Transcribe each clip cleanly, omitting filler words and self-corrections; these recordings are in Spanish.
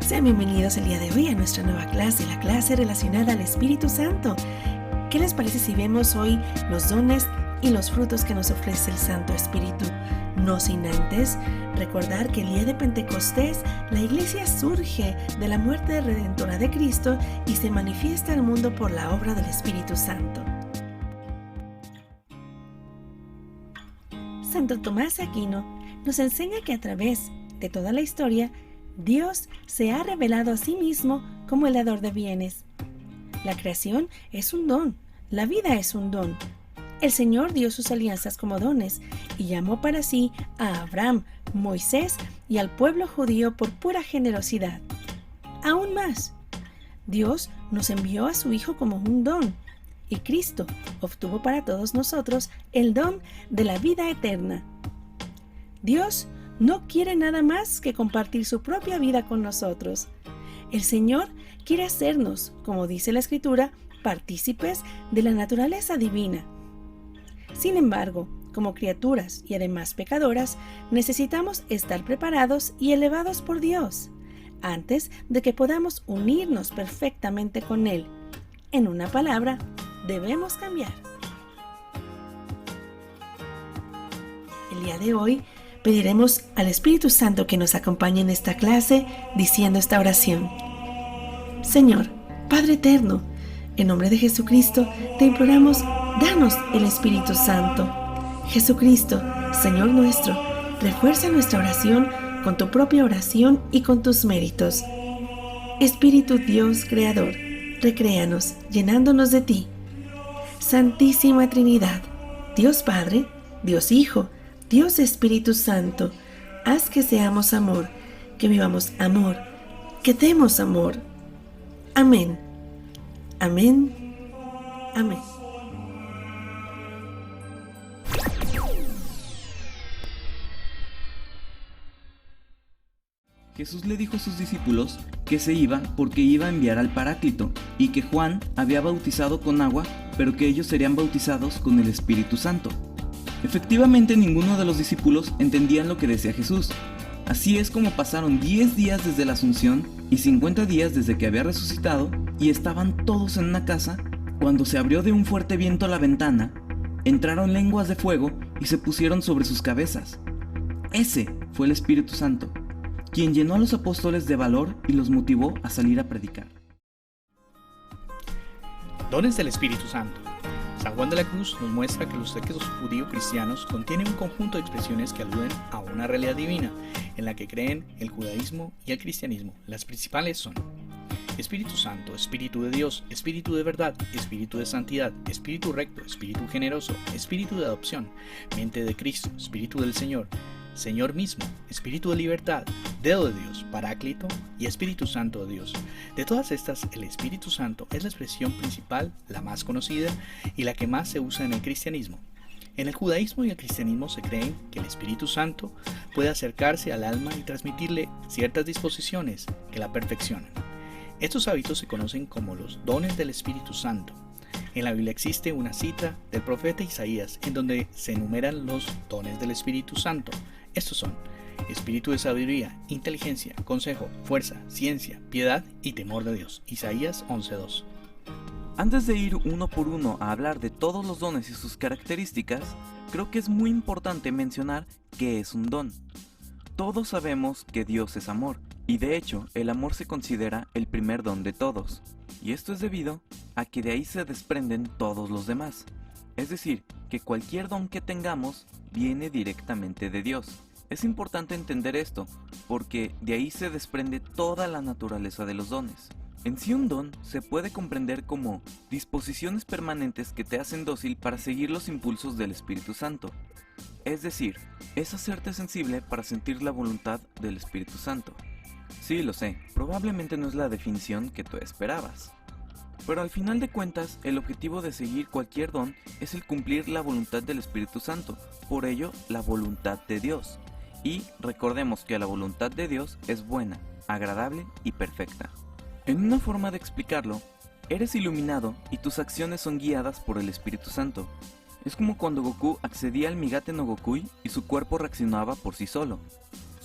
Sean bienvenidos el día de hoy a nuestra nueva clase, la clase relacionada al Espíritu Santo. ¿Qué les parece si vemos hoy los dones y los frutos que nos ofrece el Santo Espíritu? No sin antes recordar que el día de Pentecostés la Iglesia surge de la muerte redentora de Cristo y se manifiesta al mundo por la obra del Espíritu Santo. Santo Tomás de Aquino nos enseña que a través de toda la historia, Dios se ha revelado a sí mismo como el dador de bienes. La creación es un don, la vida es un don. El Señor dio sus alianzas como dones y llamó para sí a Abraham, Moisés y al pueblo judío por pura generosidad. Aún más, Dios nos envió a su Hijo como un don y Cristo obtuvo para todos nosotros el don de la vida eterna. Dios no quiere nada más que compartir su propia vida con nosotros. El Señor quiere hacernos, como dice la Escritura, partícipes de la naturaleza divina. Sin embargo, como criaturas y además pecadoras, necesitamos estar preparados y elevados por Dios, antes de que podamos unirnos perfectamente con Él. En una palabra, debemos cambiar. El día de hoy, pediremos al Espíritu Santo que nos acompañe en esta clase diciendo esta oración. Señor, Padre eterno, en nombre de Jesucristo te imploramos, danos el Espíritu Santo. Jesucristo, Señor nuestro, refuerza nuestra oración con tu propia oración y con tus méritos. Espíritu Dios Creador, recréanos llenándonos de ti. Santísima Trinidad, Dios Padre, Dios Hijo, Dios Espíritu Santo, haz que seamos amor, que vivamos amor, que demos amor. Amén. Amén. Amén. Jesús le dijo a sus discípulos que se iba porque iba a enviar al Paráclito y que Juan había bautizado con agua, pero que ellos serían bautizados con el Espíritu Santo. Efectivamente, ninguno de los discípulos entendían lo que decía Jesús. Así es como pasaron 10 días desde la Asunción y 50 días desde que había resucitado y estaban todos en una casa cuando se abrió de un fuerte viento la ventana, entraron lenguas de fuego y se pusieron sobre sus cabezas. Ese fue el Espíritu Santo, quien llenó a los apóstoles de valor y los motivó a salir a predicar. Dones del Espíritu Santo. San Juan de la Cruz nos muestra que los textos judío-cristianos contienen un conjunto de expresiones que aluden a una realidad divina, en la que creen el judaísmo y el cristianismo. Las principales son Espíritu Santo, Espíritu de Dios, Espíritu de verdad, Espíritu de santidad, Espíritu recto, Espíritu generoso, Espíritu de adopción, mente de Cristo, Espíritu del Señor, Señor mismo, Espíritu de libertad, dedo de Dios, Paráclito y Espíritu Santo de Dios. De todas estas, el Espíritu Santo es la expresión principal, la más conocida y la que más se usa en el cristianismo. En el judaísmo y el cristianismo se cree que el Espíritu Santo puede acercarse al alma y transmitirle ciertas disposiciones que la perfeccionan. Estos hábitos se conocen como los dones del Espíritu Santo. En la Biblia existe una cita del profeta Isaías en donde se enumeran los dones del Espíritu Santo. Estos son espíritu de sabiduría, inteligencia, consejo, fuerza, ciencia, piedad y temor de Dios. Isaías 11:2. Antes de ir uno por uno a hablar de todos los dones y sus características, creo que es muy importante mencionar qué es un don. Todos sabemos que Dios es amor, y de hecho el amor se considera el primer don de todos, y esto es debido a que de ahí se desprenden todos los demás. Es decir, que cualquier don que tengamos viene directamente de Dios. Es importante entender esto, porque de ahí se desprende toda la naturaleza de los dones. En sí, un don se puede comprender como disposiciones permanentes que te hacen dócil para seguir los impulsos del Espíritu Santo. Es decir, es hacerte sensible para sentir la voluntad del Espíritu Santo. Sí, lo sé, probablemente no es la definición que tú esperabas. Pero al final de cuentas, el objetivo de seguir cualquier don es el cumplir la voluntad del Espíritu Santo, por ello, la voluntad de Dios. Y recordemos que la voluntad de Dios es buena, agradable y perfecta. En una forma de explicarlo, eres iluminado y tus acciones son guiadas por el Espíritu Santo. Es como cuando Goku accedía al Migate no Gokui y su cuerpo reaccionaba por sí solo.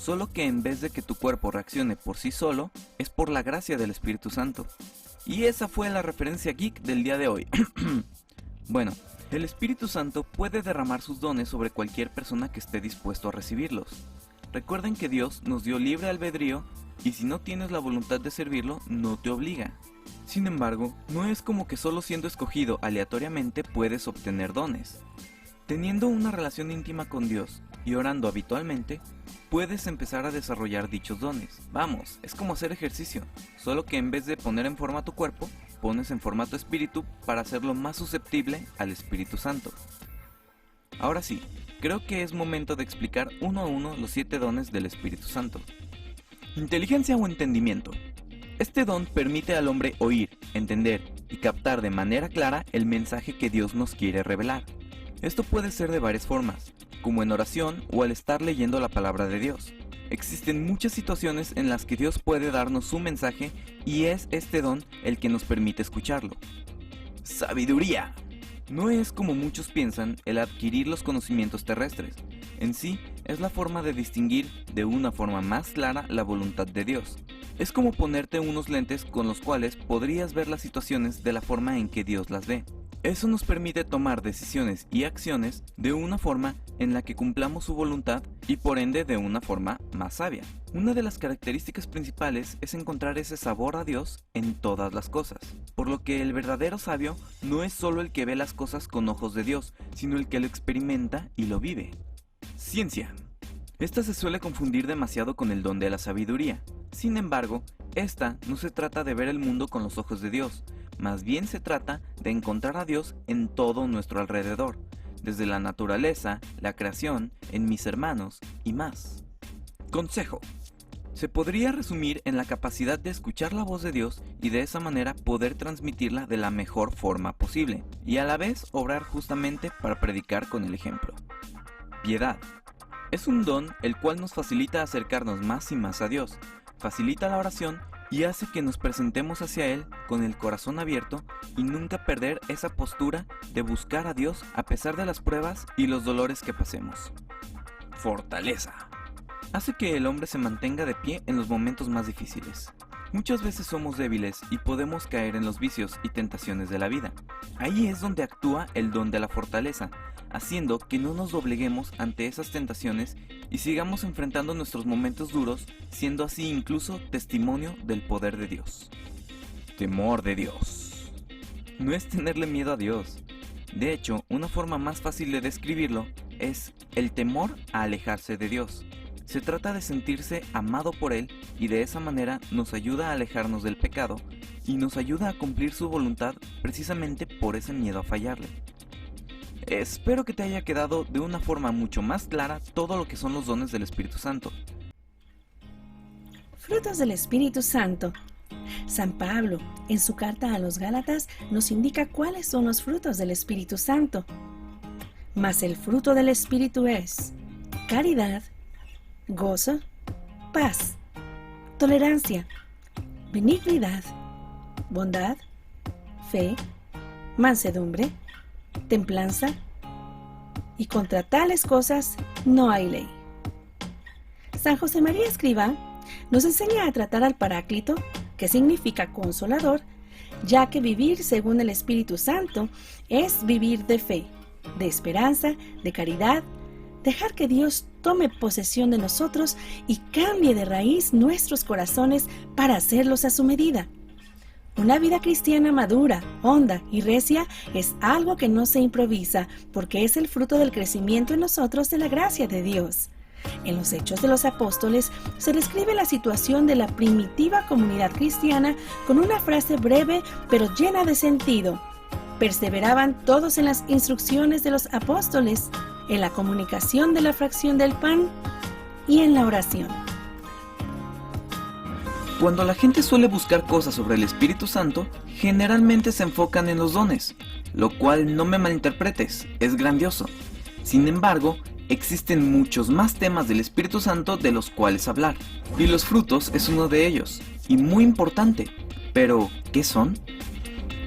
solo que en vez de que tu cuerpo reaccione por sí solo, es por la gracia del Espíritu Santo. Y esa fue la referencia geek del día de hoy. Bueno, el Espíritu Santo puede derramar sus dones sobre cualquier persona que esté dispuesto a recibirlos. Recuerden que Dios nos dio libre albedrío y si no tienes la voluntad de servirlo, no te obliga. Sin embargo, no es como que solo siendo escogido aleatoriamente puedes obtener dones. Teniendo una relación íntima con Dios y orando habitualmente, puedes empezar a desarrollar dichos dones. Vamos, es como hacer ejercicio, solo que en vez de poner en forma tu cuerpo, pones en forma tu espíritu para hacerlo más susceptible al Espíritu Santo. Ahora sí, creo que es momento de explicar uno a uno los 7 dones del Espíritu Santo. Inteligencia o entendimiento. Este don permite al hombre oír, entender y captar de manera clara el mensaje que Dios nos quiere revelar. Esto puede ser de varias formas, como en oración o al estar leyendo la palabra de Dios. Existen muchas situaciones en las que Dios puede darnos su mensaje y es este don el que nos permite escucharlo. Sabiduría. No es como muchos piensan el adquirir los conocimientos terrestres. En sí, es la forma de distinguir de una forma más clara la voluntad de Dios. Es como ponerte unos lentes con los cuales podrías ver las situaciones de la forma en que Dios las ve. Eso nos permite tomar decisiones y acciones de una forma en la que cumplamos su voluntad y por ende de una forma más sabia. Una de las características principales es encontrar ese sabor a Dios en todas las cosas, por lo que el verdadero sabio no es solo el que ve las cosas con ojos de Dios, sino el que lo experimenta y lo vive. Ciencia. Esta se suele confundir demasiado con el don de la sabiduría. Sin embargo, esta no se trata de ver el mundo con los ojos de Dios, más bien se trata de encontrar a Dios en todo nuestro alrededor, desde la naturaleza, la creación, en mis hermanos y más. Consejo. Se podría resumir en la capacidad de escuchar la voz de Dios y de esa manera poder transmitirla de la mejor forma posible, y a la vez obrar justamente para predicar con el ejemplo. Piedad. Es un don el cual nos facilita acercarnos más y más a Dios, facilita la oración y hace que nos presentemos hacia Él con el corazón abierto y nunca perder esa postura de buscar a Dios a pesar de las pruebas y los dolores que pasemos. Fortaleza. Hace que el hombre se mantenga de pie en los momentos más difíciles. Muchas veces somos débiles y podemos caer en los vicios y tentaciones de la vida. Ahí es donde actúa el don de la fortaleza, haciendo que no nos dobleguemos ante esas tentaciones y sigamos enfrentando nuestros momentos duros, siendo así incluso testimonio del poder de Dios. Temor de Dios. No es tenerle miedo a Dios. De hecho, una forma más fácil de describirlo es el temor a alejarse de Dios. Se trata de sentirse amado por Él y de esa manera nos ayuda a alejarnos del pecado y nos ayuda a cumplir su voluntad precisamente por ese miedo a fallarle. Espero que te haya quedado de una forma mucho más clara todo lo que son los dones del Espíritu Santo. Frutos del Espíritu Santo. San Pablo, en su carta a los Gálatas, nos indica cuáles son los frutos del Espíritu Santo. Mas el fruto del Espíritu es caridad, gozo, paz, tolerancia, benignidad, bondad, fe, mansedumbre, templanza, y contra tales cosas no hay ley. San José María Escrivá nos enseña a tratar al Paráclito, que significa consolador, ya que vivir según el Espíritu Santo es vivir de fe, de esperanza, de caridad, dejar que Dios tome posesión de nosotros y cambie de raíz nuestros corazones para hacerlos a su medida. Una vida cristiana madura, honda y recia es algo que no se improvisa, porque es el fruto del crecimiento en nosotros de la gracia de Dios. En los Hechos de los Apóstoles se describe la situación de la primitiva comunidad cristiana con una frase breve pero llena de sentido. Perseveraban todos en las instrucciones de los apóstoles, en la comunicación de la fracción del pan y en la oración. Cuando la gente suele buscar cosas sobre el Espíritu Santo, generalmente se enfocan en los dones, lo cual no me malinterpretes, es grandioso. Sin embargo, existen muchos más temas del Espíritu Santo de los cuales hablar, y los frutos es uno de ellos, y muy importante. Pero, ¿qué son?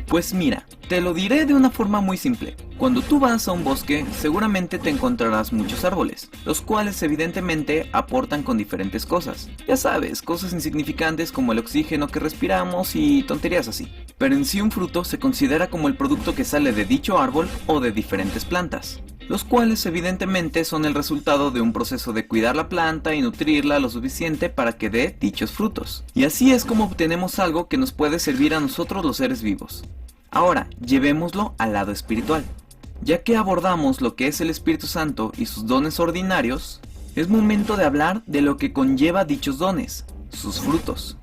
Pues mira, te lo diré de una forma muy simple. Cuando tú vas a un bosque, seguramente te encontrarás muchos árboles, los cuales evidentemente aportan con diferentes cosas. Ya sabes, cosas insignificantes como el oxígeno que respiramos y tonterías así. Pero en sí un fruto se considera como el producto que sale de dicho árbol o de diferentes plantas, los cuales evidentemente son el resultado de un proceso de cuidar la planta y nutrirla lo suficiente para que dé dichos frutos. Y así es como obtenemos algo que nos puede servir a nosotros los seres vivos. Ahora, llevémoslo al lado espiritual. Ya que abordamos lo que es el Espíritu Santo y sus dones ordinarios, es momento de hablar de lo que conlleva dichos dones, sus frutos.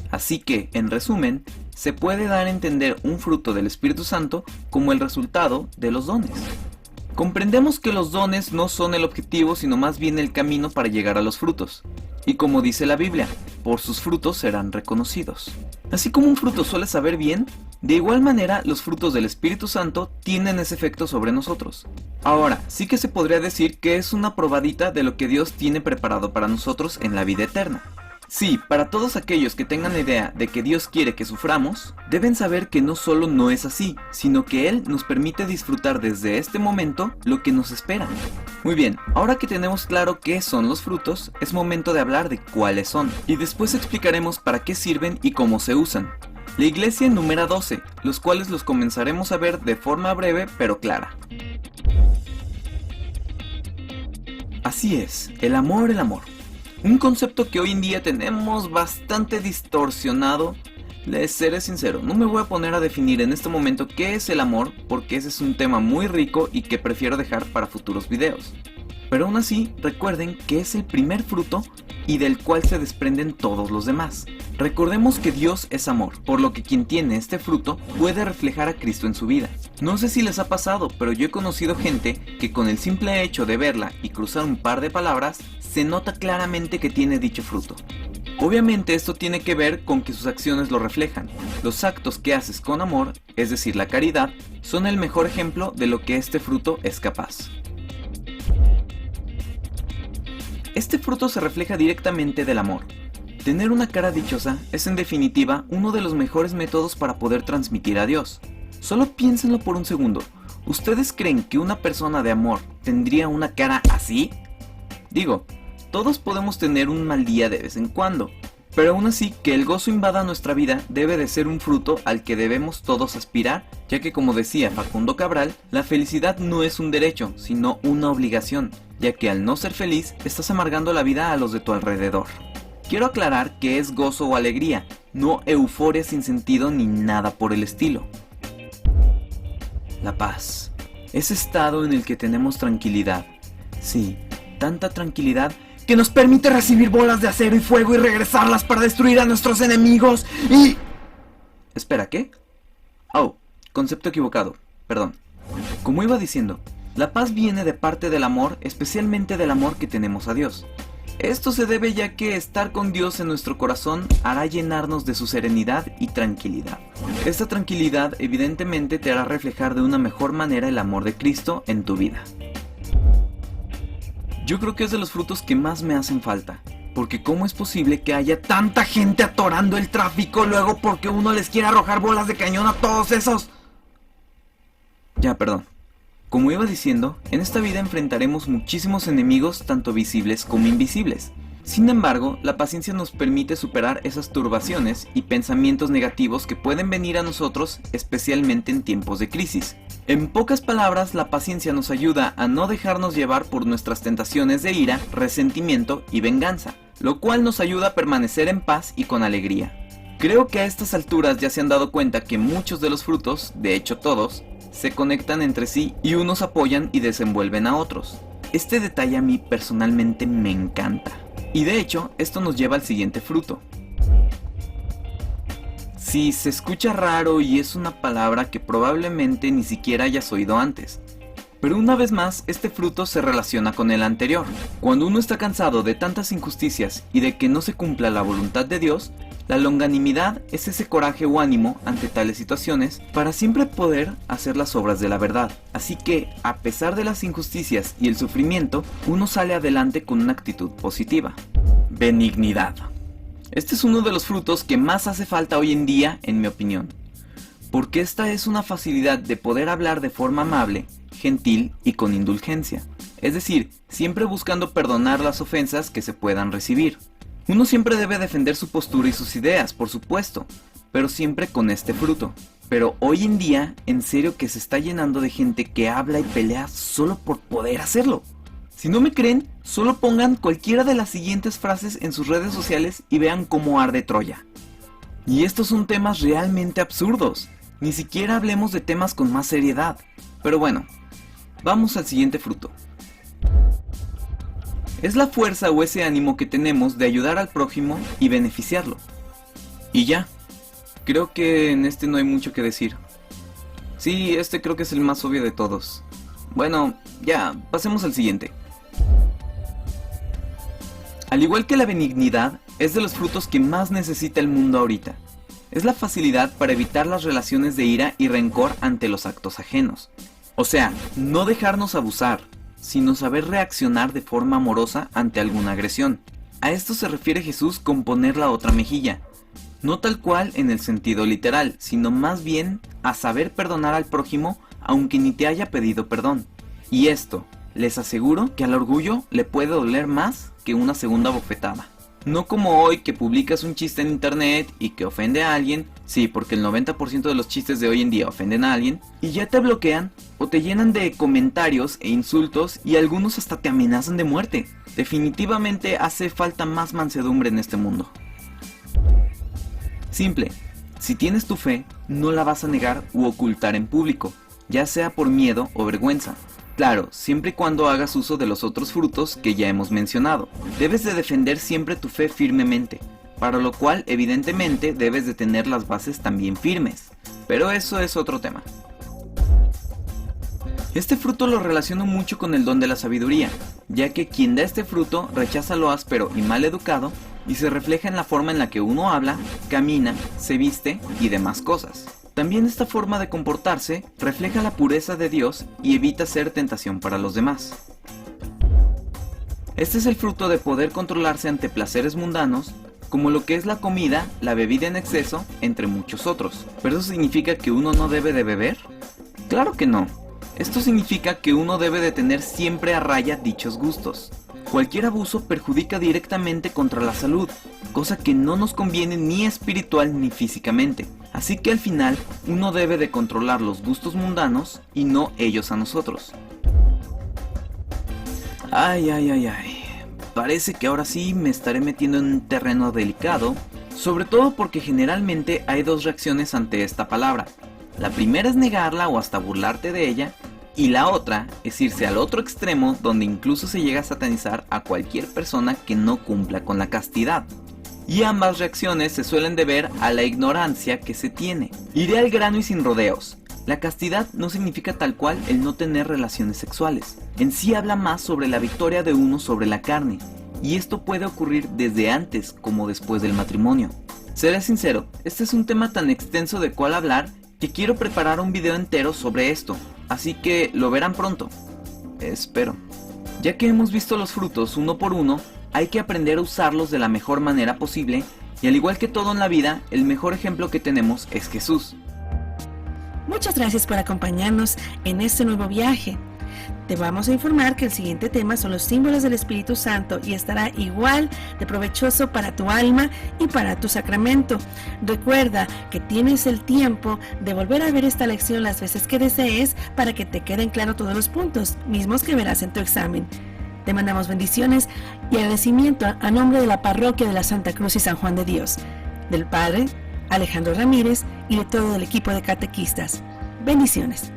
Así que, en resumen, se puede dar a entender un fruto del Espíritu Santo como el resultado de los dones. Comprendemos que los dones no son el objetivo, sino más bien el camino para llegar a los frutos. Y como dice la Biblia, por sus frutos serán reconocidos. Así como un fruto suele saber bien, de igual manera los frutos del Espíritu Santo tienen ese efecto sobre nosotros. Ahora, sí que se podría decir que es una probadita de lo que Dios tiene preparado para nosotros en la vida eterna. Sí, para todos aquellos que tengan la idea de que Dios quiere que suframos, deben saber que no solo no es así, sino que Él nos permite disfrutar desde este momento lo que nos espera. Muy bien, ahora que tenemos claro qué son los frutos, es momento de hablar de cuáles son, y después explicaremos para qué sirven y cómo se usan. La iglesia enumera 12, los cuales los comenzaremos a ver de forma breve pero clara. Así es, el amor. Un concepto que hoy en día tenemos bastante distorsionado. Les seré sincero, no me voy a poner a definir en este momento qué es el amor, porque ese es un tema muy rico y que prefiero dejar para futuros videos. Pero aún así, recuerden que es el primer fruto y del cual se desprenden todos los demás. Recordemos que Dios es amor, por lo que quien tiene este fruto puede reflejar a Cristo en su vida. No sé si les ha pasado, pero yo he conocido gente que con el simple hecho de verla y cruzar un par de palabras, se nota claramente que tiene dicho fruto. Obviamente esto tiene que ver con que sus acciones lo reflejan. Los actos que haces con amor, es decir, la caridad, son el mejor ejemplo de lo que este fruto es capaz. Este fruto se refleja directamente del amor. Tener una cara dichosa es en definitiva uno de los mejores métodos para poder transmitir a Dios. Solo piénsenlo por un segundo. ¿Ustedes creen que una persona de amor tendría una cara así? Digo, todos podemos tener un mal día de vez en cuando, pero aún así que el gozo invada nuestra vida debe de ser un fruto al que debemos todos aspirar, ya que como decía Facundo Cabral, la felicidad no es un derecho, sino una obligación, ya que al no ser feliz estás amargando la vida a los de tu alrededor. Quiero aclarar que es gozo o alegría, no euforia sin sentido ni nada por el estilo. La paz, ese estado en el que tenemos tranquilidad, sí, tanta tranquilidad que nos permite recibir bolas de acero y fuego y regresarlas para destruir a nuestros enemigos y... Espera, ¿qué? Oh, concepto equivocado, perdón. Como iba diciendo, la paz viene de parte del amor, especialmente del amor que tenemos a Dios. Esto se debe ya que estar con Dios en nuestro corazón hará llenarnos de su serenidad y tranquilidad. Esta tranquilidad evidentemente te hará reflejar de una mejor manera el amor de Cristo en tu vida. Yo creo que es de los frutos que más me hacen falta, porque ¿cómo es posible que haya tanta gente atorando el tráfico luego porque uno les quiere arrojar bolas de cañón a todos esos? Ya, perdón. Como iba diciendo, en esta vida enfrentaremos muchísimos enemigos tanto visibles como invisibles. Sin embargo, la paciencia nos permite superar esas turbaciones y pensamientos negativos que pueden venir a nosotros, especialmente en tiempos de crisis. En pocas palabras, la paciencia nos ayuda a no dejarnos llevar por nuestras tentaciones de ira, resentimiento y venganza, lo cual nos ayuda a permanecer en paz y con alegría. Creo que a estas alturas ya se han dado cuenta que muchos de los frutos, de hecho todos, se conectan entre sí y unos apoyan y desenvuelven a otros. Este detalle a mí personalmente me encanta. Y de hecho, esto nos lleva al siguiente fruto. Sí, se escucha raro y es una palabra que probablemente ni siquiera hayas oído antes. Pero una vez más, este fruto se relaciona con el anterior. Cuando uno está cansado de tantas injusticias y de que no se cumpla la voluntad de Dios, la longanimidad es ese coraje o ánimo ante tales situaciones para siempre poder hacer las obras de la verdad. Así que, a pesar de las injusticias y el sufrimiento, uno sale adelante con una actitud positiva. Benignidad. Este es uno de los frutos que más hace falta hoy en día, en mi opinión. porque esta es una facilidad de poder hablar de forma amable, gentil y con indulgencia, es decir, siempre buscando perdonar las ofensas que se puedan recibir. Uno siempre debe defender su postura y sus ideas, por supuesto, pero siempre con este fruto. Pero hoy en día, en serio que se está llenando de gente que habla y pelea solo por poder hacerlo. Si no me creen, solo pongan cualquiera de las siguientes frases en sus redes sociales y vean cómo arde Troya. Y estos son temas realmente absurdos. Ni siquiera hablemos de temas con más seriedad. Pero bueno, vamos al siguiente fruto. Es la fuerza o ese ánimo que tenemos de ayudar al prójimo y beneficiarlo. Y ya, creo que en este no hay mucho que decir. Sí, este creo que es el más obvio de todos. Bueno, ya, pasemos al siguiente. Al igual que la benignidad, es de los frutos que más necesita el mundo ahorita. Es la facilidad para evitar las relaciones de ira y rencor ante los actos ajenos. O sea, no dejarnos abusar, sino saber reaccionar de forma amorosa ante alguna agresión. A esto se refiere Jesús con poner la otra mejilla. No tal cual en el sentido literal, sino más bien a saber perdonar al prójimo aunque ni te haya pedido perdón. Y esto, les aseguro que al orgullo le puede doler más que una segunda bofetada. No como hoy que publicas un chiste en internet y que ofende a alguien, sí, porque el 90% de los chistes de hoy en día ofenden a alguien, y ya te bloquean o te llenan de comentarios e insultos y algunos hasta te amenazan de muerte. Definitivamente hace falta más mansedumbre en este mundo. Simple, si tienes tu fe, no la vas a negar u ocultar en público, ya sea por miedo o vergüenza. Claro, siempre y cuando hagas uso de los otros frutos que ya hemos mencionado. Debes de defender siempre tu fe firmemente, para lo cual evidentemente debes de tener las bases también firmes. Pero eso es otro tema. Este fruto lo relaciono mucho con el don de la sabiduría, ya que quien da este fruto rechaza lo áspero y mal educado y se refleja en la forma en la que uno habla, camina, se viste y demás cosas. También esta forma de comportarse refleja la pureza de Dios y evita ser tentación para los demás. Este es el fruto de poder controlarse ante placeres mundanos, como lo que es la comida, la bebida en exceso, entre muchos otros. ¿Pero eso significa que uno no debe de beber? Claro que no. Esto significa que uno debe de tener siempre a raya dichos gustos. Cualquier abuso perjudica directamente contra la salud, cosa que no nos conviene ni espiritual ni físicamente. Así que al final, uno debe de controlar los gustos mundanos y no ellos a nosotros. Ay. Parece que ahora sí me estaré metiendo en un terreno delicado, sobre todo porque generalmente hay dos reacciones ante esta palabra. La primera es negarla o hasta burlarte de ella, y la otra es irse al otro extremo donde incluso se llega a satanizar a cualquier persona que no cumpla con la castidad. Y ambas reacciones se suelen deber a la ignorancia que se tiene. Iré al grano y sin rodeos. La castidad no significa tal cual el no tener relaciones sexuales. En sí habla más sobre la victoria de uno sobre la carne. Y esto puede ocurrir desde antes como después del matrimonio. Seré sincero, este es un tema tan extenso de cual hablar que quiero preparar un video entero sobre esto. Así que lo verán pronto. Espero. Ya que hemos visto los frutos uno por uno, hay que aprender a usarlos de la mejor manera posible, y al igual que todo en la vida, el mejor ejemplo que tenemos es Jesús. Muchas gracias por acompañarnos en este nuevo viaje. Te vamos a informar que el siguiente tema son los símbolos del Espíritu Santo y estará igual de provechoso para tu alma y para tu sacramento. Recuerda que tienes el tiempo de volver a ver esta lección las veces que desees para que te queden claros todos los puntos, mismos que verás en tu examen. Te mandamos bendiciones y agradecimiento a nombre de la Parroquia de la Santa Cruz y San Juan de Dios, del Padre Alejandro Ramírez y de todo el equipo de catequistas. Bendiciones.